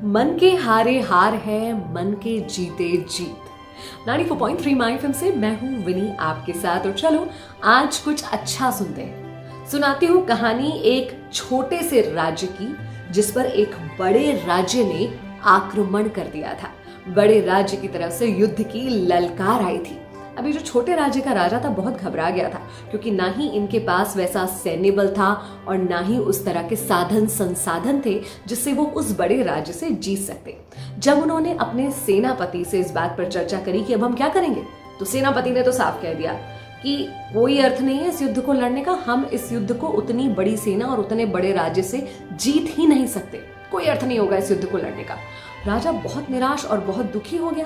मन के हारे हार है, मन के जीते जीत। 94.3 माय एफएम से मैं हूं विनी आपके साथ। और चलो आज कुछ अच्छा सुनते हैं। सुनाती हूँ कहानी एक छोटे से राज्य की, जिस पर एक बड़े राज्य ने आक्रमण कर दिया था। बड़े राज्य की तरफ से युद्ध की ललकार आई थी। अभी जो छोटे राज्य का राजा था बहुत घबरा गया था, क्योंकि ना ही इनके पास वैसा सैन्य बल था और ना ही उस तरह के साधन संसाधन थे जिससे वो उस बड़े राज्य से जीत सकते। जब उन्होंने अपने सेनापति से इस बात पर चर्चा करी कि अब हम क्या करेंगे, तो सेनापति ने तो साफ कह दिया कि कोई अर्थ नहीं है इस युद्ध को लड़ने का। हम इस युद्ध को उतनी बड़ी सेना और उतने बड़े राज्य से जीत ही नहीं सकते। कोई अर्थ नहीं होगा इस युद्ध को लड़ने का। राजा बहुत निराश और बहुत दुखी हो गया।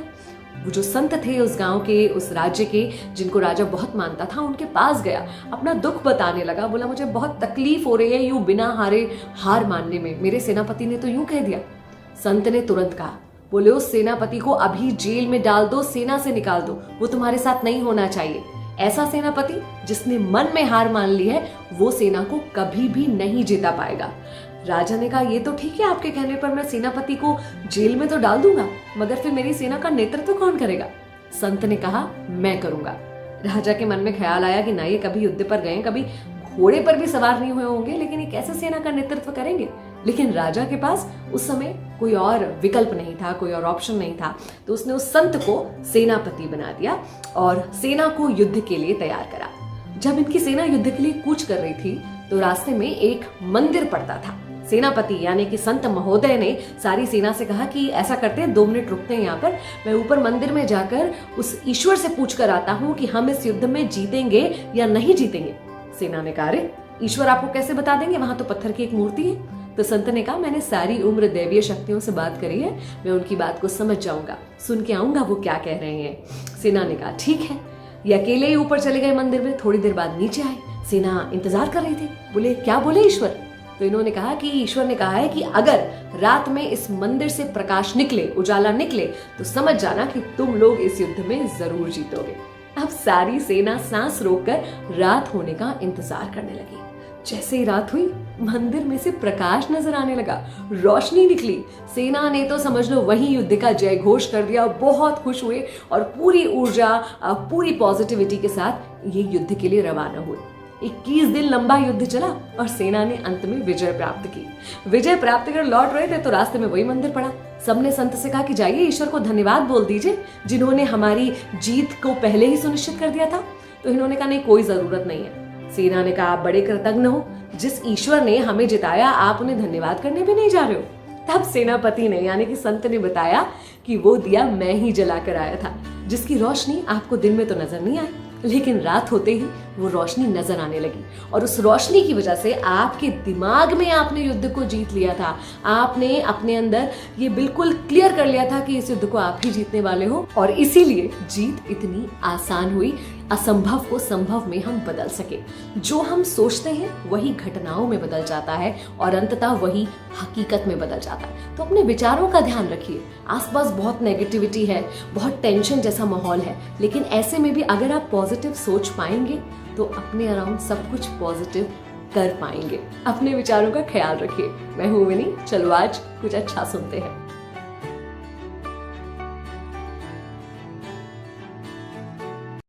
वो जो संत थे उस गांव के, उस राज्य के, जिनको राजा बहुत मानता था, उनके पास गया, अपना दुख बताने लगा। बोला मुझे बहुत तकलीफ हो रही है यूं बिना हारे हार मानने में। मेरे सेनापति ने तो यूं कह दिया। संत ने तुरंत कहा, बोले उस सेनापति को अभी जेल में डाल दो, सेना से निकाल दो। वो तुम्हारे साथ नहीं होना चाहिए। ऐसा सेनापति जिसने मन में हार मान ली है, वो सेना को कभी भी नहीं जीता पाएगा। राजा ने कहा, ये तो ठीक है, आपके कहने पर मैं सेनापति को जेल में तो डाल दूंगा, मगर फिर मेरी सेना का नेतृत्व कौन करेगा? संत ने कहा, मैं करूंगा। राजा के मन में ख्याल आया कि ना ये कभी युद्ध पर गए, कभी घोड़े पर भी सवार नहीं हुए होंगे, लेकिन ये कैसे सेना का नेतृत्व करेंगे? लेकिन राजा के पास उस समय कोई और विकल्प नहीं था, कोई और ऑप्शन नहीं था। तो उसने उस संत को सेनापति बना दिया और सेना को युद्ध के लिए तैयार करा। जब इनकी सेना युद्ध के लिए कूच कर रही थी, तो रास्ते में एक मंदिर पड़ता था। सेनापति यानी कि संत महोदय ने सारी सेना से कहा कि ऐसा करते हैं, 2 मिनट रुकते हैं यहाँ पर, मैं ऊपर मंदिर में जाकर उस ईश्वर से पूछ कर आता हूँ कि हम इस युद्ध में जीतेंगे या नहीं जीतेंगे। सेना ने कहा, अरे ईश्वर आपको कैसे बता देंगे, वहां तो पत्थर की एक मूर्ति है। तो संत ने कहा, मैंने सारी उम्र दैवीय शक्तियों से बात करी है, मैं उनकी बात को समझ जाऊंगा, सुन के आऊंगा वो क्या कह रहे हैं। सेना ने कहा, ठीक है। ये अकेले ही ऊपर चले गए मंदिर में। थोड़ी देर बाद नीचे आए। सेना इंतजार कर रही थी। बोले, क्या बोले ईश्वर? तो इन्होंने कहा कि ईश्वर ने कहा है कि अगर रात में इस मंदिर से प्रकाश निकले, उजाला निकले, तो समझ जाना कि तुम लोग इस युद्ध में जरूर जीतोगे। अब सारी सेना सांस रोककर रात होने का इंतजार करने लगी। जैसे ही रात हुई, मंदिर में से प्रकाश नजर आने लगा, रोशनी निकली। सेना ने तो समझ लो वही युद्ध का जय घोष कर दिया। बहुत खुश हुए और पूरी ऊर्जा, पूरी पॉजिटिविटी के साथ ये युद्ध के लिए रवाना हुए। 21 दिन लंबा युद्ध चला और सेना ने अंत में विजय प्राप्त की। विजय प्राप्त कर लौट रहे थे तो रास्ते में वही मंदिर पड़ा। सबने संत से कहा कि जाइए ईश्वर को धन्यवाद बोल दीजिए, जिन्होंने हमारी जीत को पहले ही सुनिश्चित कर दिया था। तो इन्होंने कहा, नहीं, कोई जरूरत नहीं है। सेना ने कहा, आप बड़े कृतज्ञ हो, जिस ईश्वर ने हमें जिताया आप उन्हें धन्यवाद करने भी नहीं जा रहे हो। तब सेनापति ने यानी कि संत ने बताया कि वो दिया मैं ही जला कर आया था, जिसकी रोशनी आपको दिन में तो नजर नहीं आई, लेकिन रात होते ही वो रोशनी नजर आने लगी। और उस रोशनी की वजह से आपके दिमाग में आपने युद्ध को जीत लिया था। आपने अपने अंदर ये बिल्कुल क्लियर कर लिया था कि इस युद्ध को आप ही जीतने वाले हो, और इसीलिए जीत इतनी आसान हुई। असंभव को संभव में हम बदल सके। जो हम सोचते हैं वही घटनाओं में बदल जाता है और अंततः वही हकीकत में बदल जाता है। तो अपने विचारों का ध्यान रखिए। आसपास बहुत नेगेटिविटी है, बहुत टेंशन जैसा माहौल है, लेकिन ऐसे में भी अगर आप पॉजिटिव सोच पाएंगे तो अपने अराउंड सब कुछ पॉजिटिव कर पाएंगे। अपने विचारों का ख्याल रखिए। मैं हूं विनी। चलो आज कुछ अच्छा सुनते हैं।